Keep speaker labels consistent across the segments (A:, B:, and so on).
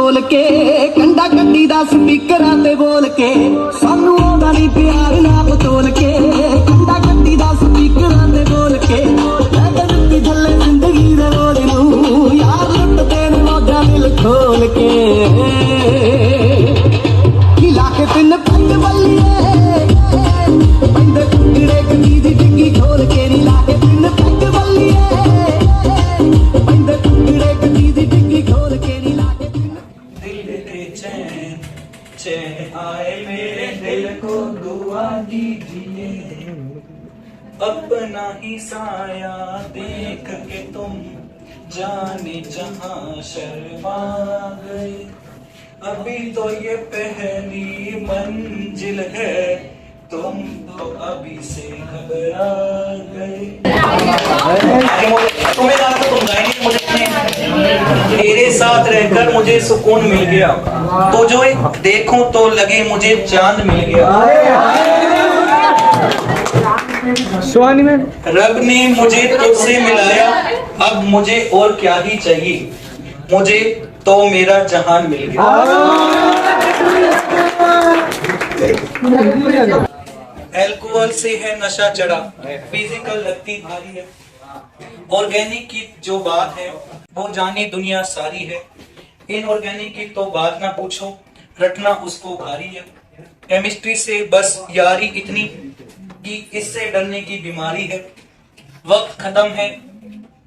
A: Toll के कंडा कट्टी दा स्पीकरां ते बोल के सानू आंदा नहीं प्यार नाप तोल के कंडा कट्टी दा स्पीकरां ते बोल के धरती थल्ले जिंदगी दे रोल नू यार लुटदे ने मौजा दिल खोल के खिला के पिन पंग बल्लिए बंदे टुकड़े कदी दी डिग्गी खोल के नी ला के पिन पंग बल्लिए बंदे टुकड़े कदी दी डिग्गी खोल के नी ला के
B: दिल के चैन चैन आए मेरे दिल को दुआ दीजिए अपना ही साया देख के तुम जाने जहां शर्मा गए अभी तो ये पहली मंजिल है तुम तो अभी से घबरा गए तुम्हें लगा था तुम गाएंगे मुझे तेरे साथ रहकर मुझे सुकून मिल गया तो जो देखूं तो लगे मुझे चांद मिल गया
C: सुहानी में
B: रब ने मुझे तुझसे मिलाया अब मुझे और क्या ही चाहिए मुझे तो मेरा जहान मिल गया अल्कोहल से है नशा चढ़ा फिजिकल लगती भारी है ऑर्गेनिक की जो बात है वो जानी दुनिया सारी है इनऑर्गेनिक की तो बात ना पूछो रटना उसको भारी है केमिस्ट्री से बस यारी इतनी कि इससे डरने की बीमारी है वक्त खत्म है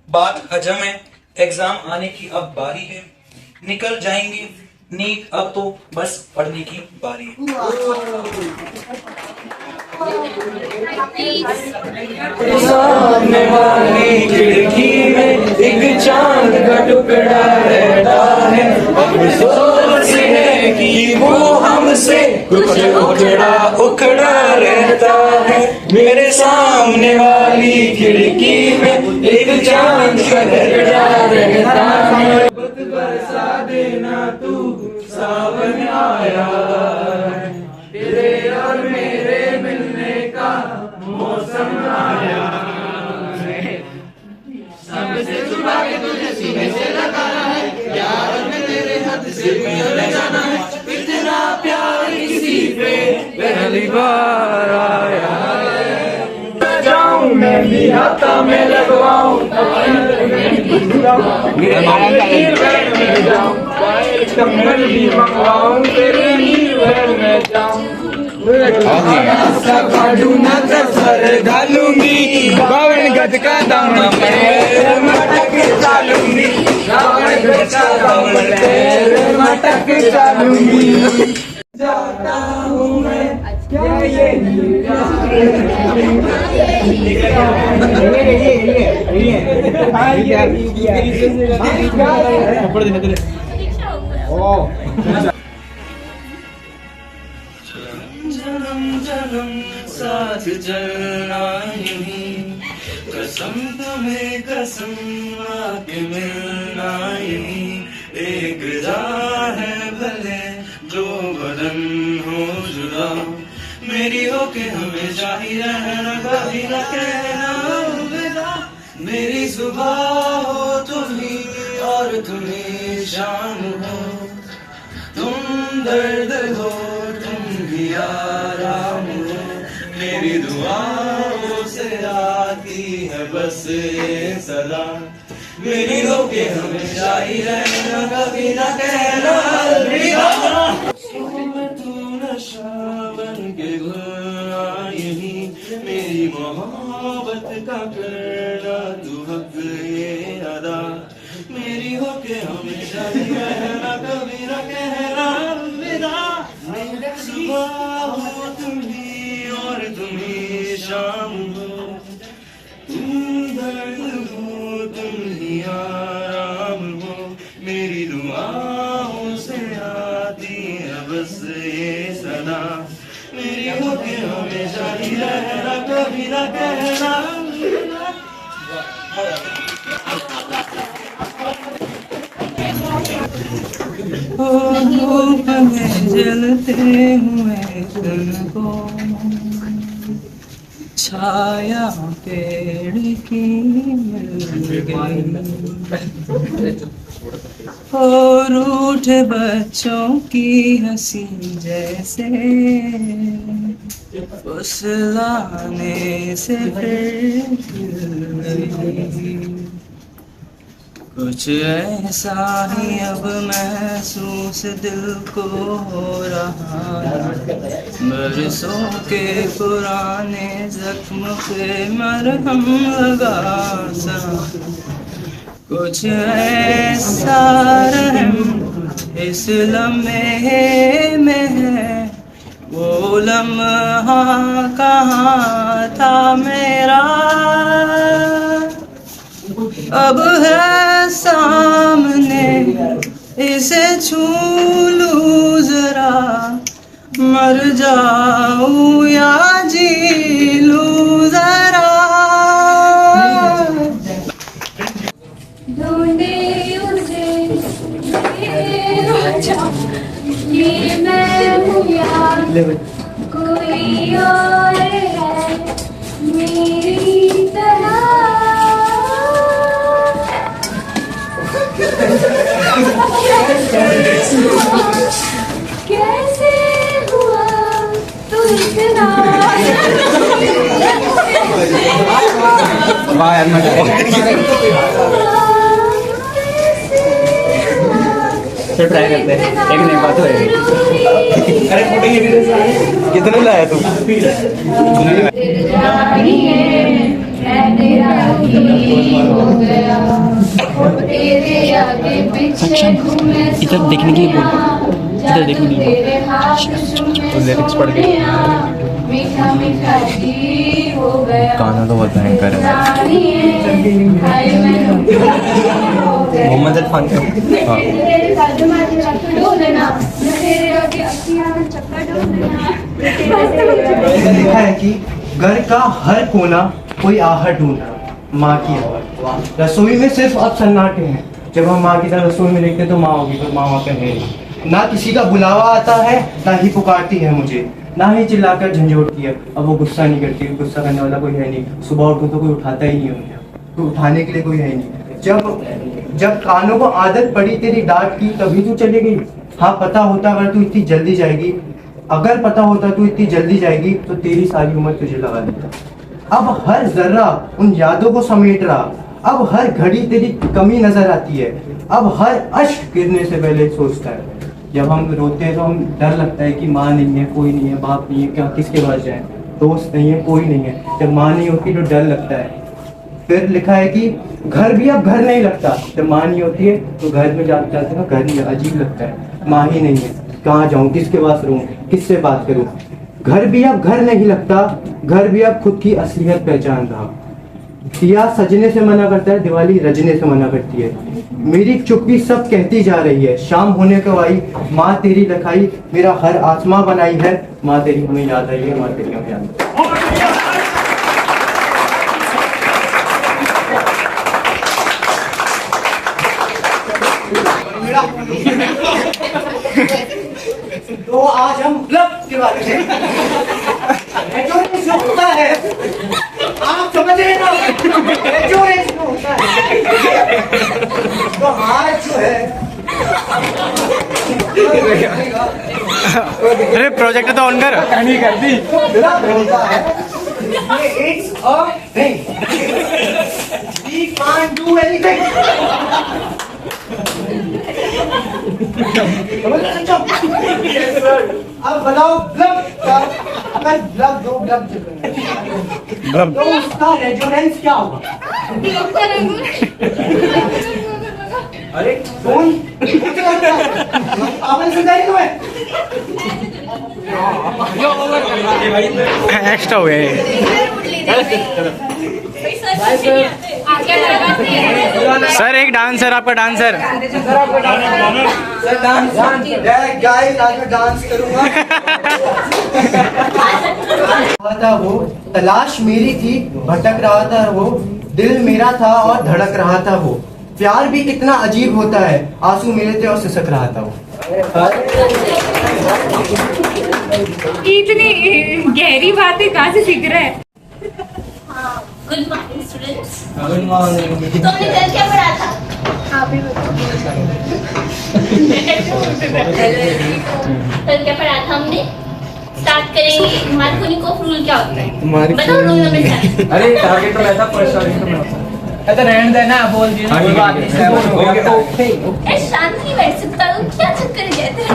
B: बात हजम है एग्जाम आने की अब बारी है निकल जाएंगे नीट अब तो बस पढ़ने की बारी है सामने वाली खिड़की में एक चांद का टुकड़ा रहता है अफसोस है कि वो हमसे कुछ उखड़ा उखड़ा रहता है मेरे सामने वाली खिड़की में एक चांद का टुकड़ा रहता है बरसा देना तू सावन आया तेरे और मेरे मिलने का मौसम आया सबसे छुपा के तुझे सीने से लगाना है प्यार में तेरे हाथ से मिल जाना है इतना प्यार किसी पे पहली बार आया जाऊं मैं भी हाथा में लगवाऊं कंबल भी मंगवाऊं तेरे नीर में जाऊं डालूंगी बावन गज का दामन मटक डालूंगी बावन गज का दामन मटक डालूंगी जाता हूँ मैं क्या ये जन्म जन्म साथ चलना यूं कसम तुम्हें कसम आके मिलना यूं एक राह है भले जो बदन हो जुदा मेरी होके हमेशा ही रहना कभी न कहना अलविदा मेरी सुबह हो तुम्ही और तुम्ही शाम हो तुम दर्द हो तुम भी आराम हो मेरी दुआओं से आती है बस ये सदा मेरी होके हमेशा ही रहना कभी न कहना अलविदा तू नशा बन के घुला यही मेरी मोहब्बत का करना तू हक ये अदा मेरी होके हमेशा ही रहना कभी न कहना अलविदा मेरी सुबह हो तुम्ही और तुम्ही शाम हो तुम दर्द हो तुम ही आराम हो मेरी दुआओं से आती है बस ये सदा मेरी होके हमेशा ही रहना कभी न कहना धूप में जलते हुए तन को छाया पेड़ की मिल गई और रूठे बच्चों की हंसी जैसे फुसलाने से फिर गई। कुछ ऐसा ही अब महसूस दिल को हो रहा है, बरसों के पुराने जख्म पे मरहम लगा सा। कुछ ऐसा रहम इस लम्हे में है, वो लम्हा कहाँ था मेरा, अब है सामने इसे छू लूं जरा, मर जाऊं या जी लूं जरा।
C: ढूंढे उसे मेरा चाँद, ये मैं हूँ या कोई और है मेरी तरह। कैसे हुआ तू इतना
D: फिर ट्राई करते हैं, एक नई बात होएगी। कितने लाया तू?
C: इधर देखने के लिए बोल, इधर देखने के लिए
D: तो लिरिक्स पढ़ के
C: मीठा मीठा जी हो गया।
D: गाना तो बहुत भयंकर है। मोहम्मद इरफान का। हाँ।
E: लिखा है कि घर का हर कोना कोई आहट ढूंढ रहा, माँ की आवाज। रसोई में सिर्फ अब सन्नाटे हैं, जब हम माँ की तरह रसोई में देखते तो माँ होगी, तो माँ वहाँ पे है नहीं। ना किसी का बुलावा आता है, ना ही पुकारती है मुझे, ना ही चिल्लाकर झंझोड़ती है। अब वो गुस्सा नहीं करती, गुस्सा करने वाला कोई है नहीं। सुबह उठो तो कोई उठाता ही नहीं है मुझे, कोई उठाने के लिए कोई है नहीं। जब कानों को आदत पड़ी तेरी डांट की, तभी तू चली गई। हाँ, पता होता अगर तू इतनी जल्दी जाएगी, अगर पता होता तू इतनी जल्दी जाएगी तो तेरी सारी उम्र तुझे लगा देता। अब हर जर्रा उन यादों को समेट रहा, अब हर घड़ी तेरी कमी नजर आती है, अब हर अश्क गिरने से पहले सोचता है। जब हम रोते हैं तो हम डर लगता है कि माँ नहीं है, कोई नहीं है, बाप नहीं है, क्या किसके पास जाए, दोस्त नहीं है, कोई नहीं है। जब माँ नहीं होती तो डर लगता है। फिर लिखा है कि घर भी अब घर नहीं लगता, जब माँ नहीं होती है तो घर में जाते ना घर नहीं, अजीब लगता है। माँ ही नहीं है, कहाँ जाऊँ, किसके पास रहूँ, किससे बात करूँ। घर भी अब घर नहीं लगता, घर भी अब खुद की असलियत पहचान रहा। दिया सजने से मना करता है, दिवाली रजने से मना करती है। मेरी चुप्पी सब कहती जा रही है, शाम होने को आई, माँ तेरी लखाई मेरा हर आसमां बनाई है, माँ तेरी हमें याद आई है, माँ तेरी हमें याद आई है। तो आज हम लब के बारे में जो होता है, आप समझ रहे ना, जो होता है। तो आज जो है,
D: अरे प्रोजेक्ट तो ऑन कर, नहीं कर दी।
E: लब होता है, it's a thing. We can't do anything. अब बताओ ब्लब का, अगर ब्लब दो ब्लब तो उसका रेजोनेंस क्या होगा? अरे कौन आपने समझाई तुम्हें?
D: एक्स्ट्रा हो गया। सर एक डांसर, आपका डांसर।
E: सर डांस गाइस, आज मैं डांस करूंगा। था वो तलाश मेरी थी, भटक रहा था वो, दिल मेरा था और धड़क रहा था वो। प्यार भी कितना अजीब होता है, आंसू मेरे थे और सिसक रहा था वो।
F: इतनी गहरी बातें कहाँ से सीख रहा है? Good morning students.
E: Good morning.
F: तुमने कल क्या पढ़ा था?
G: आप ही बताओ।
F: कल क्या पढ़ा था हमने? स्टार्ट करेंगे। मार्कोनी को रूल क्या होता है? बताओ रूल नंबर 4।
D: अरे टारगेट तो ऐसा पर्सनल तो मैं अच्छा रहने देना बोल दिया कोई बात नहीं ओके
F: ए शांत नहीं बैठ सकता हूँ, क्या चक्कर कहते हो?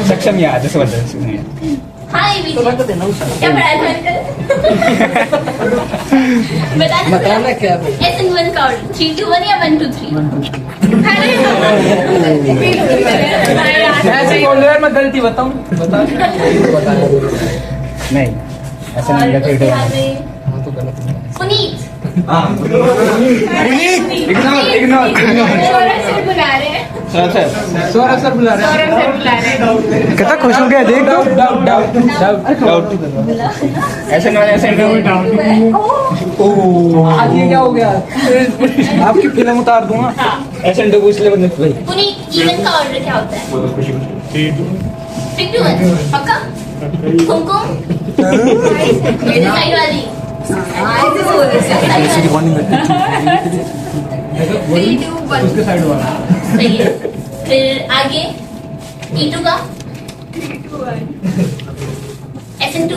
D: सक्षम याद है समझ
F: हाँ ये भी क्या पढ़ाया था कल? बताना क्या? SN1 का ऑर्डर 3 2 1 या 1 2 3?
D: ऐसे बोल रहे मैं गलती बताऊं बता नहीं ऐसा नहीं गलती
F: पुनीत
D: इग्नोर
G: सौरभ सर बुला रहे हैं।
D: सौरभ सर बुला रहे
G: सौरभ सर बुला रहे हैं।
E: कितना खुश हो गया देख तो।
D: डाउट ऐसे ना ऐसे आज ये क्या हो गया आपकी फिल्म उतार दूंगा ऐसे इंटरव्यू पूछ ले बंदे भाई
F: पुनीत इवेंट का ऑर्डर क्या होता है? 3 2 1 पक्का? कुमकुम ये जो साइड वाली
D: उसके साइड वाला
F: सही है। फिर आगे E2 का SN2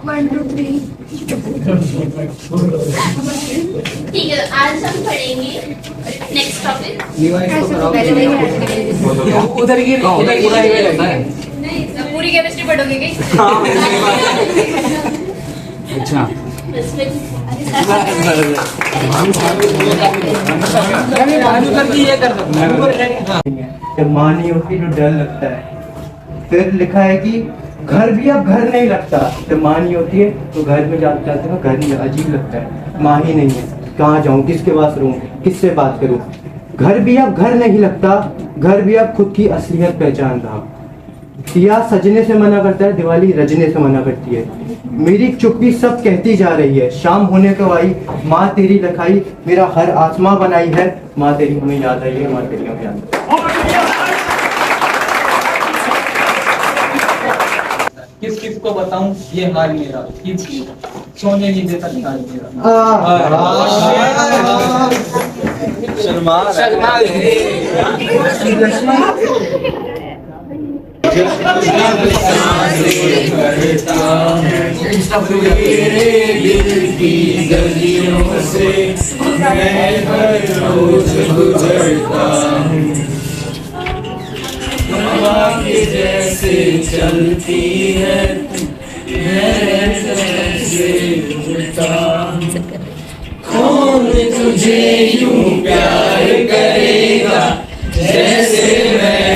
G: 1 2 3।
F: ठीक है। आज हम पढ़ेंगे नेक्स्ट टॉपिक।
G: पहले वही हट के
D: उधर ही पूरा ही रहता है
G: पूरी केमिस्ट्री पढ़ोगे क्या?
D: अच्छा
E: जब माँ नहीं होती तो डर लगता है। फिर लिखा है कि घर भी अब घर नहीं लगता। जब माँ नहीं होती है तो घर में जाते हो घर नहीं अजीब लगता है। माँ ही नहीं है, कहाँ जाऊँ, किसके पास रहूँ, किससे बात करूँ। घर भी अब घर नहीं लगता, घर भी अब खुद की असलियत पहचान रहा। दिया सजने से मना करता है, दिवाली रजने से मना करती है। मेरी चुप्पी सब कहती जा रही है, शाम होने को आई माँ तेरी लखाई मेरा हर आसमां बनाई है। माँ तेरी हमें याद आई है, माँ तेरी हमें याद आई।
D: किस किस को बताऊं ये हाल मेरा किस सोने नहीं देता हाल मेरा शर्मा
A: जैसे चलती है कौन तुझे यूं प्यार करेगा जैसे मैं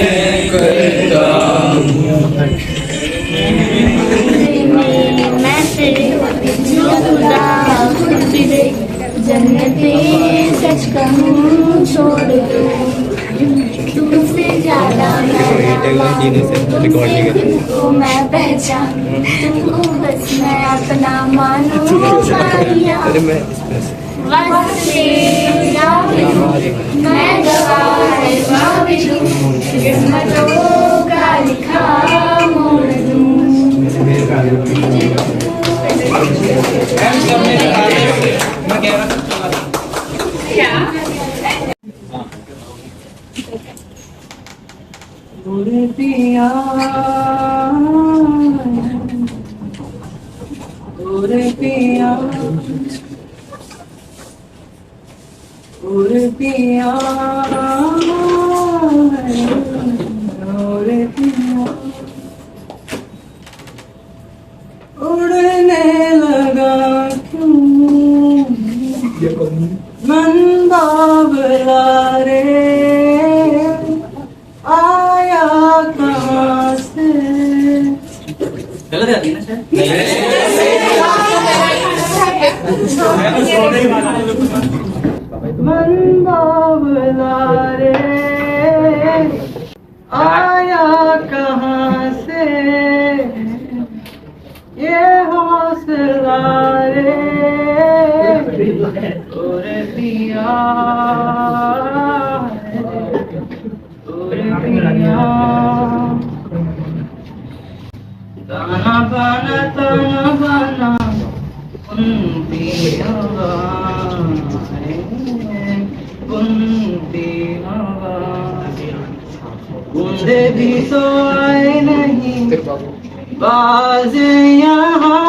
A: करता हूँ।
F: मैं तेरे खुदा जन्नते सच कहूँ छोड़ दूँ तुमसे ज्यादा तुमको मैं पहचानूं तुमको बस मैं अपना मानूं बस तेरा मैं गवाह किस्मतों का लिखा मोड़ दूं।
E: पिया पिया पिया उड़ने लगा क्यों मन बाबला रे आया कहाँ से
B: गलत आती है ना
E: मन बाबला रे आया कहाँ से ये हौसला रे ओरे पिया ओरे पिया
D: ताना बाना कुंती हवा कुंती हवा बूंदे भी तो आए नहीं बाज यहाँ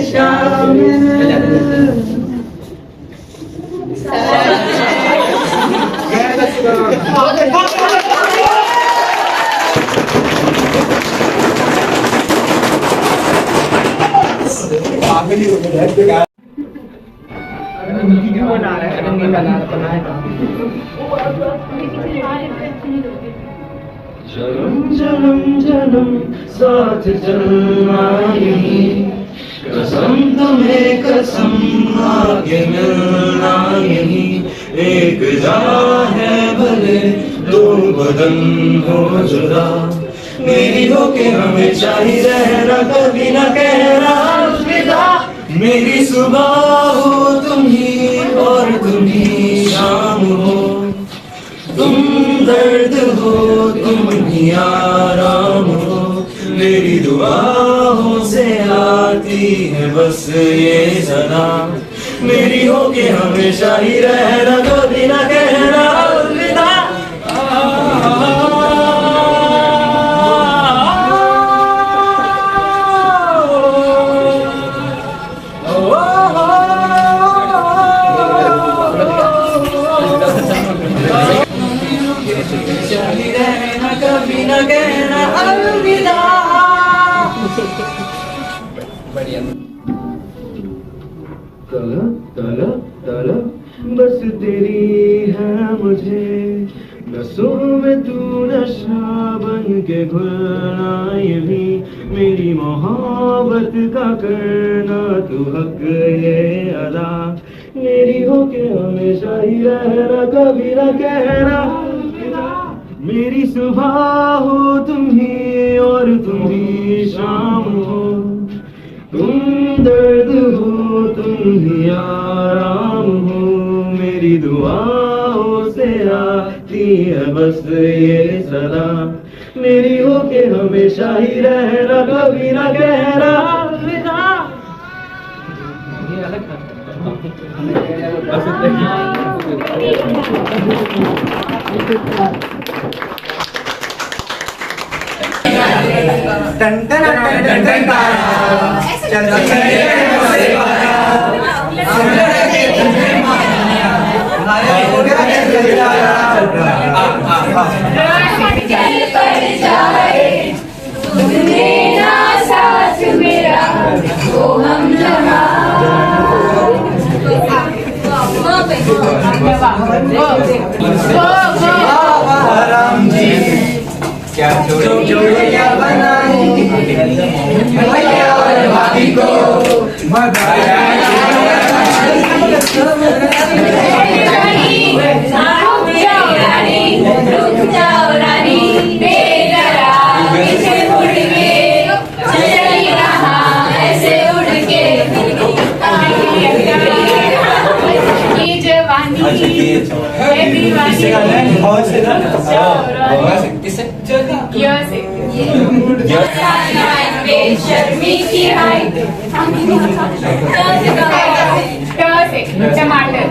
D: शामिल जन्म जन्म जन्म साथ चलना यही कसम तुम्हें कसम आगे मिलना यही एक जान है भले दो बदन हो जुदा मेरी हो के हमेशा ही रहना कभी न कहना अलविदा मेरी सुबह हो तुम ही और तुम ही शाम हो तुम दर्द हो तुम ही आराम हो मेरी दुआओं से आती है बस ये सदा मेरी हो के हमेशा ही रहना कभी ना कहना अलविदा कभी न कहना अलविदा तलब तलब तलब बस तेरी है मुझे नसों में तू नशा बन के घुलना ये भी मेरी मोहब्बत का करना तू हक ये अदा मेरी हो के हमेशा ही रहना कभी न कहना मेरी सुबह हो तुम ही और तुम ही शाम हो तुम दर्द हो तुम ही आराम हो मेरी दुआओं से आती है बस ये सदा मेरी हो के हमेशा ही रहना कभी ना कहना अलविदा
E: टन टन टन टन चल
F: साथ मेरा वो हम
E: राम जी क्या जोड़िया बनाई भैया और भाभी को
F: रुक जाओ रानी बेजरा पीछे मुड़ के चली रहा ऐसे उड़ के ये जवानी है दीवानी बेशर्मी की हाइट टमाटर